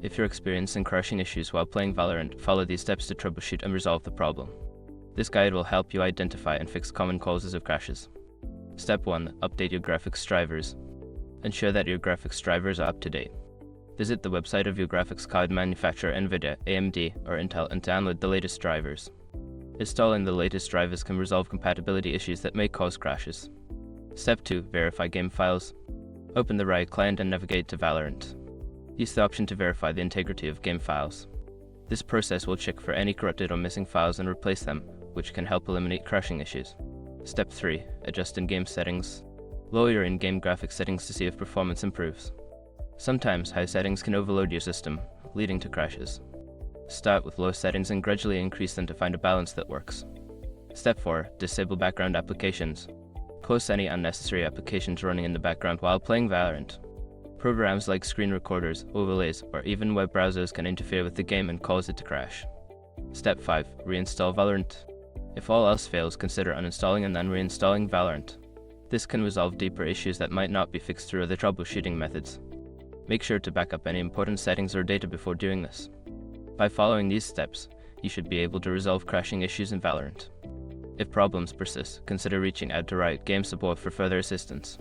If you're experiencing crashing issues while playing Valorant, follow these steps to troubleshoot and resolve the problem. This guide will help you identify and fix common causes of crashes. Step 1. Update your graphics drivers. Ensure that your graphics drivers are up to date. Visit the website of your graphics card manufacturer NVIDIA, AMD, or Intel and download the latest drivers. Installing the latest drivers can resolve compatibility issues that may cause crashes. Step 2. Verify game files. Open the Riot client and navigate to Valorant. Use the option to verify the integrity of game files. This process will check for any corrupted or missing files and replace them, which can help eliminate crashing issues. Step 3. Adjust in-game settings. Lower your in-game graphics settings to see if performance improves. Sometimes high settings can overload your system, leading to crashes. Start with low settings and gradually increase them to find a balance that works. Step 4. Disable background applications. Close any unnecessary applications running in the background while playing Valorant. Programs like screen recorders, overlays, or even web browsers can interfere with the game and cause it to crash. Step 5. Reinstall Valorant. If all else fails, consider uninstalling and then reinstalling Valorant. This can resolve deeper issues that might not be fixed through other troubleshooting methods. Make sure to back up any important settings or data before doing this. By following these steps, you should be able to resolve crashing issues in Valorant. If problems persist, consider reaching out to Riot Game support for further assistance.